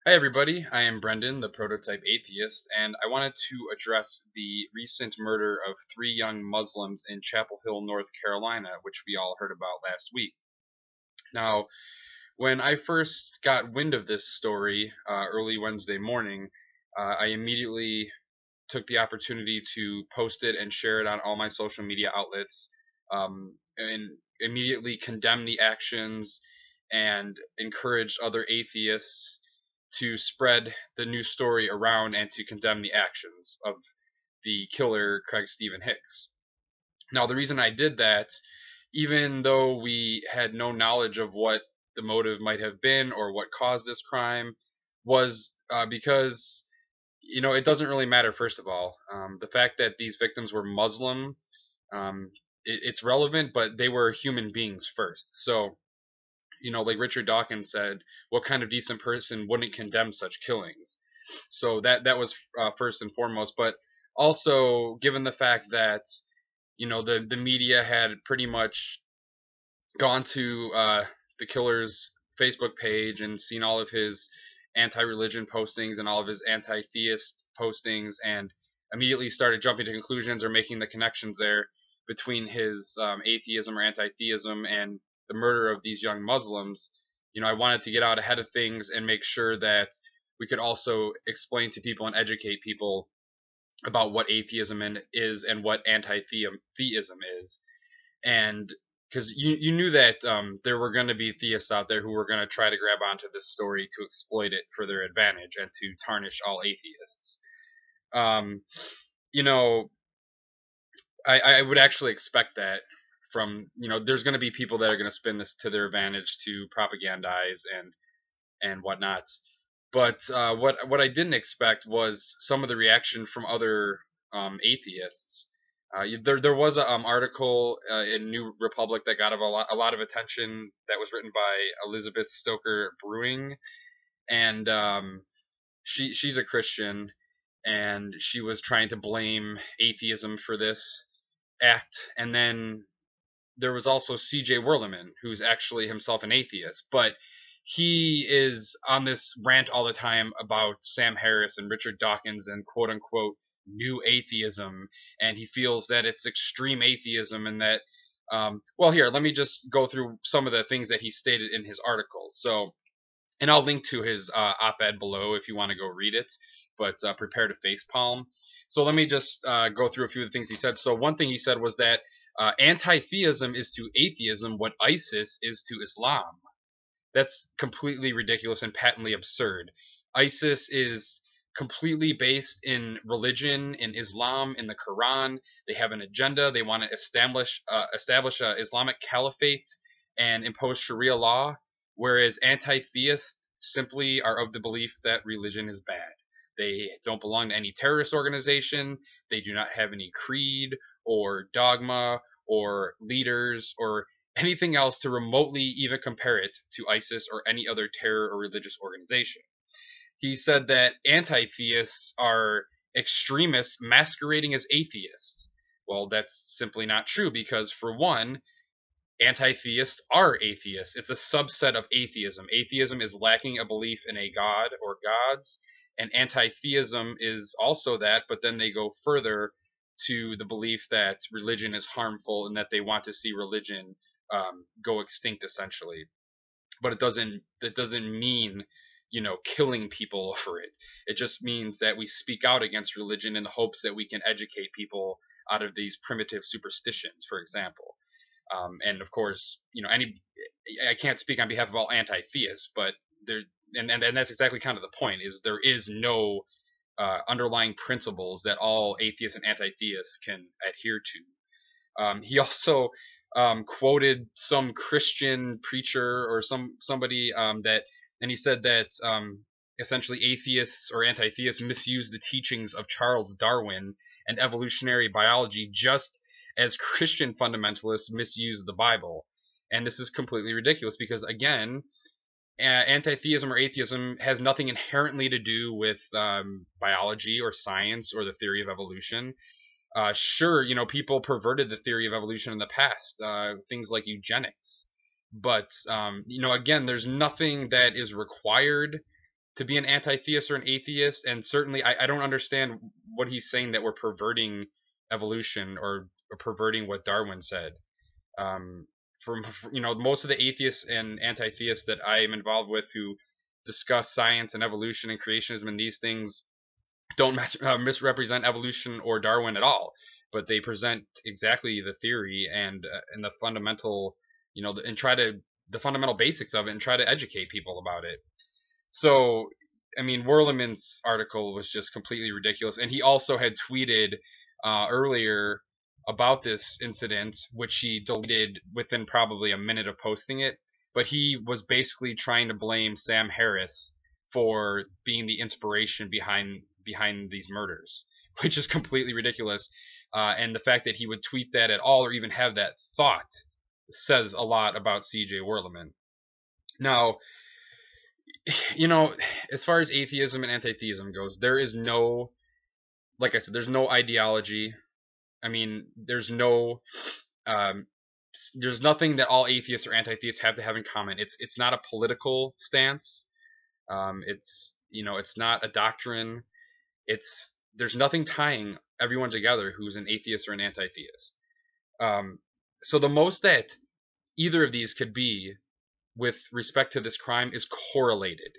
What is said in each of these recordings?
Hi everybody, I am Brendan, the prototype atheist, and I wanted to address the recent murder of 3 young Muslims in Chapel Hill, North Carolina, which we all heard about last week. Now, when I first got wind of this story early Wednesday morning, I immediately took the opportunity to post it and share it on all my social media outlets, and immediately condemn the actions and encouraged other atheists to spread the news story around and to condemn the actions of the killer, Craig Stephen Hicks. Now, the reason I did that, even though we had no knowledge of what the motive might have been or what caused this crime, was because it doesn't really matter. First of all, the fact that these victims were Muslim, it's relevant, but they were human beings first. So like Richard Dawkins said, what kind of decent person wouldn't condemn such killings? So that was first and foremost. But also, given the fact that the media had pretty much gone to the killer's Facebook page and seen all of his anti-religion postings and all of his anti-theist postings, and immediately started jumping to conclusions or making the connections there between his atheism or anti-theism and the murder of these young Muslims. I wanted to get out ahead of things and make sure that we could also explain to people and educate people about what atheism is and what anti-theism is. And because you knew that there were going to be theists out there who were going to try to grab onto this story to exploit it for their advantage and to tarnish all atheists. I would actually expect that from there's going to be people that are going to spin this to their advantage to propagandize and whatnot. But what I didn't expect was some of the reaction from other atheists. There was an article in New Republic that got a lot of attention that was written by Elizabeth Stoker Bruenig, and she's a Christian, and she was trying to blame atheism for this act. And then there was also C.J. Werleman, who's actually himself an atheist, but he is on this rant all the time about Sam Harris and Richard Dawkins and quote unquote new atheism, and he feels that it's extreme atheism and that here, let me just go through some of the things that he stated in his article. So, and I'll link to his op-ed below if you want to go read it, but prepare to facepalm. So let me just go through a few of the things he said. So one thing he said was that anti-theism is to atheism what ISIS is to Islam. That's completely ridiculous and patently absurd. ISIS is completely based in religion, in Islam, in the Quran. They have an agenda. They want to establish a Islamic caliphate and impose Sharia law, whereas anti-theists simply are of the belief that religion is bad. They don't belong to any terrorist organization. They do not have any creed or dogma or leaders or anything else to remotely even compare it to ISIS or any other terror or religious organization. He said that anti-theists are extremists masquerading as atheists. Well, that's simply not true because, for one, anti-theists are atheists. It's a subset of atheism. Atheism is lacking a belief in a god or gods, and anti-theism is also that, but then they go further to the belief that religion is harmful and that they want to see religion go extinct, essentially. But it doesn't mean killing people over it. It just means that we speak out against religion in the hopes that we can educate people out of these primitive superstitions, for example. And of course, I can't speak on behalf of all anti-theists, but and that's exactly kind of the point, is there is no underlying principles that all atheists and anti-theists can adhere to. He also quoted some Christian preacher or somebody and he said that essentially atheists or anti-theists misuse the teachings of Charles Darwin and evolutionary biology just as Christian fundamentalists misuse the Bible. And this is completely ridiculous because, again, anti-theism or atheism has nothing inherently to do with biology or science or the theory of evolution. Sure, people perverted the theory of evolution in the past, things like eugenics. But, again, there's nothing that is required to be an anti-theist or an atheist, and certainly I don't understand what he's saying that we're perverting evolution or perverting what Darwin said. From most of the atheists and anti-theists that I am involved with who discuss science and evolution and creationism and these things don't misrepresent evolution or Darwin at all, but they present exactly the theory and the fundamental, and try to the fundamental basics of it and try to educate people about it. So, I mean, Werleman's article was just completely ridiculous, and he also had tweeted earlier about this incident, which he deleted within probably a minute of posting it. But he was basically trying to blame Sam Harris for being the inspiration behind these murders, which is completely ridiculous. And the fact that he would tweet that at all or even have that thought says a lot about C.J. Werleman. Now, as far as atheism and anti-theism goes, there is no, like I said, there's no ideology. I mean, there's nothing that all atheists or anti-theists have to have in common. It's not a political stance. It's not a doctrine. There's nothing tying everyone together who's an atheist or an anti-theist. So the most that either of these could be with respect to this crime is correlated.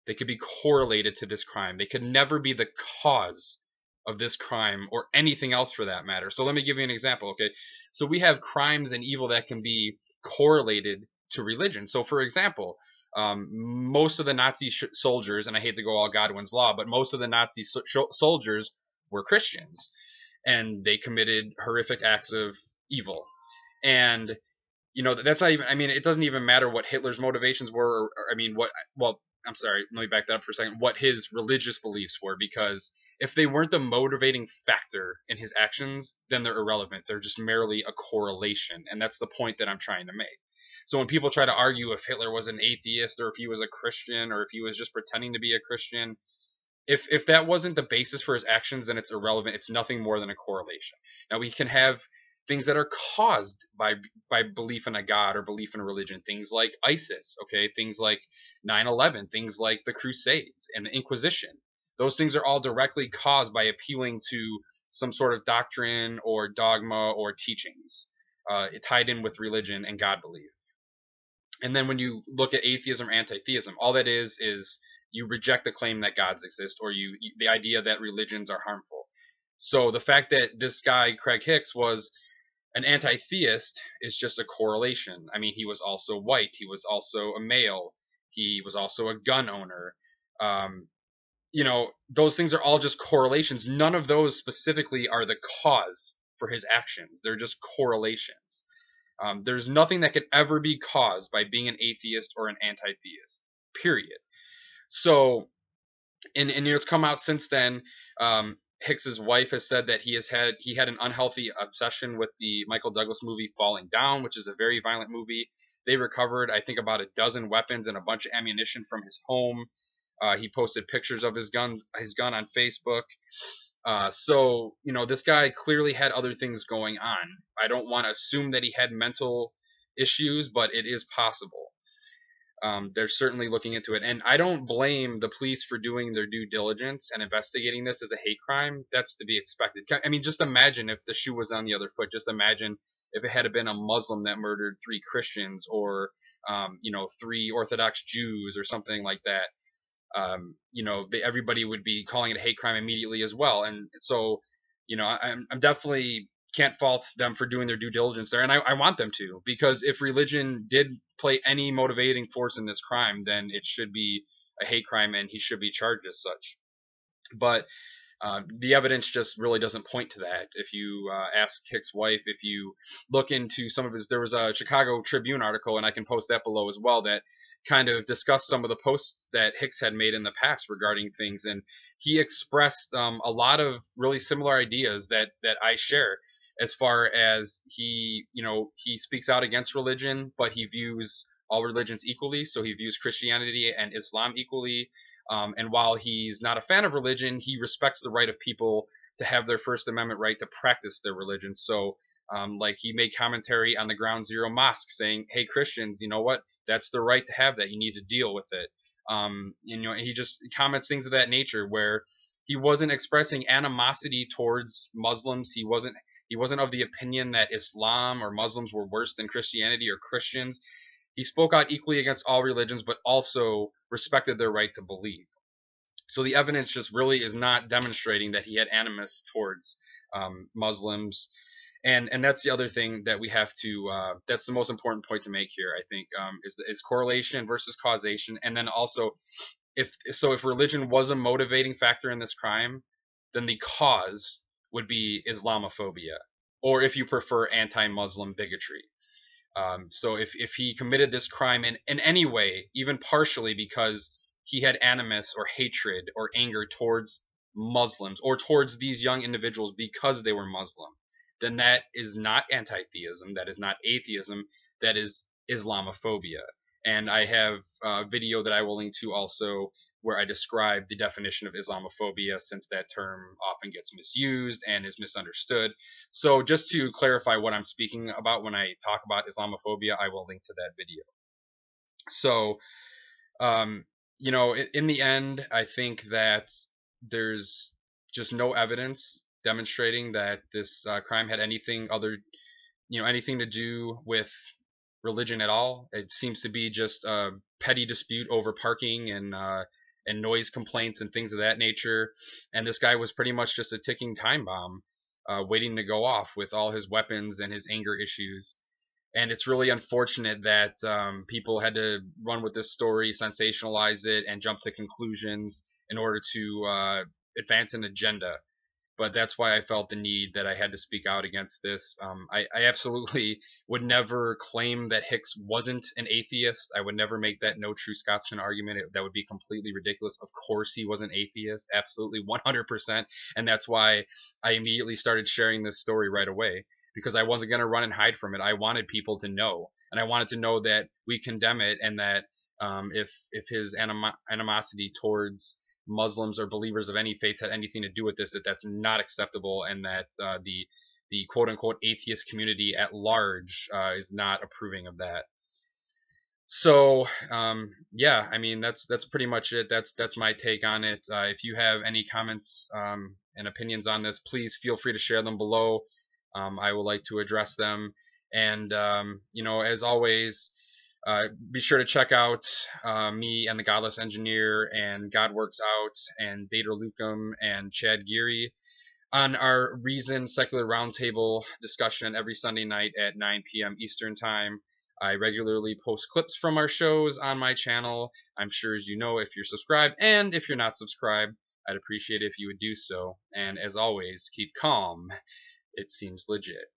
They could be correlated to this crime. They could never be the cause of this crime or anything else for that matter. So let me give you an example, okay? So we have crimes and evil that can be correlated to religion. So for example, most of the Nazi soldiers, and I hate to go all Godwin's law, but most of the Nazi soldiers were Christians, and they committed horrific acts of evil. And that's not even, I mean, it doesn't even matter what Hitler's motivations were, I'm sorry, let me back that up for a second, what his religious beliefs were, because if they weren't the motivating factor in his actions, then they're irrelevant. They're just merely a correlation, and that's the point that I'm trying to make. So when people try to argue if Hitler was an atheist or if he was a Christian or if he was just pretending to be a Christian, if that wasn't the basis for his actions, then it's irrelevant. It's nothing more than a correlation. Now, we can have things that are caused by belief in a god or belief in religion, things like ISIS, okay, things like 9/11, things like the Crusades and the Inquisition. Those things are all directly caused by appealing to some sort of doctrine or dogma or teachings tied in with religion and God belief. And then when you look at atheism or anti-theism, all that is you reject the claim that gods exist, or the idea that religions are harmful. So the fact that this guy, Craig Hicks, was an anti-theist is just a correlation. I mean, he was also white. He was also a male. He was also a gun owner. Those things are all just correlations. None of those specifically are the cause for his actions. They're just correlations. There's nothing that could ever be caused by being an atheist or an anti-theist, period. So, and it's come out since then. Hicks's wife has said that he had an unhealthy obsession with the Michael Douglas movie Falling Down, which is a very violent movie. They recovered, I think, about a dozen weapons and a bunch of ammunition from his home. He posted pictures of his gun on Facebook. So, this guy clearly had other things going on. I don't want to assume that he had mental issues, but it is possible. They're certainly looking into it. And I don't blame the police for doing their due diligence and investigating this as a hate crime. That's to be expected. I mean, just imagine if the shoe was on the other foot. Just imagine if it had been a Muslim that murdered 3 Christians or, 3 Orthodox Jews or something like that. Everybody would be calling it a hate crime immediately as well. And so, I'm definitely can't fault them for doing their due diligence there. And I want them to, because if religion did play any motivating force in this crime, then it should be a hate crime and he should be charged as such. But the evidence just really doesn't point to that. If you ask Hicks' wife, if you look into some of there was a Chicago Tribune article, and I can post that below as well, that kind of discussed some of the posts that Hicks had made in the past regarding things. And he expressed a lot of really similar ideas that I share, as far as he speaks out against religion, but he views all religions equally. So he views Christianity and Islam equally. And while he's not a fan of religion, he respects the right of people to have their First Amendment right to practice their religion. So like he made commentary on the Ground Zero Mosque saying, hey, Christians, you know what? That's the right to have that. You need to deal with it. He just comments things of that nature where he wasn't expressing animosity towards Muslims. He wasn't of the opinion that Islam or Muslims were worse than Christianity or Christians. He spoke out equally against all religions, but also respected their right to believe. So the evidence just really is not demonstrating that he had animus towards Muslims. And that's the other thing that we have to, that's the most important point to make here, I think, is correlation versus causation. And then also, if religion was a motivating factor in this crime, then the cause would be Islamophobia, or if you prefer, anti-Muslim bigotry. So if he committed this crime in any way, even partially because he had animus or hatred or anger towards Muslims or towards these young individuals because they were Muslim, then that is not anti-theism, that is not atheism, that is Islamophobia. And I have a video that I will link to also where I describe the definition of Islamophobia, since that term often gets misused and is misunderstood. So just to clarify what I'm speaking about when I talk about Islamophobia, I will link to that video. So, in the end, I think that there's just no evidence demonstrating that this crime had anything to do with religion at all. It seems to be just a petty dispute over parking and noise complaints and things of that nature. And this guy was pretty much just a ticking time bomb, waiting to go off with all his weapons and his anger issues. And it's really unfortunate that people had to run with this story, sensationalize it, and jump to conclusions in order to advance an agenda. But that's why I felt the need that I had to speak out against this. I absolutely would never claim that Hicks wasn't an atheist. I would never make that no true Scotsman argument. That would be completely ridiculous. Of course he was an atheist, absolutely 100%. And that's why I immediately started sharing this story right away, because I wasn't going to run and hide from it. I wanted people to know, and I wanted to know that we condemn it, and that if his animosity towards Muslims or believers of any faith had anything to do with this, that's not acceptable, and that the quote unquote atheist community at large is not approving of that. So yeah, I mean that's pretty much it. That's my take on it. If you have any comments and opinions on this, please feel free to share them below. I would like to address them, and as always, be sure to check out me and the Godless Engineer and God Works Out and Dater Lucum and Chad Geary on our Reason Secular Roundtable discussion every Sunday night at 9 p.m. Eastern Time. I regularly post clips from our shows on my channel. I'm sure, as you know, if you're subscribed, and if you're not subscribed, I'd appreciate it if you would do so. And as always, keep calm. It seems legit.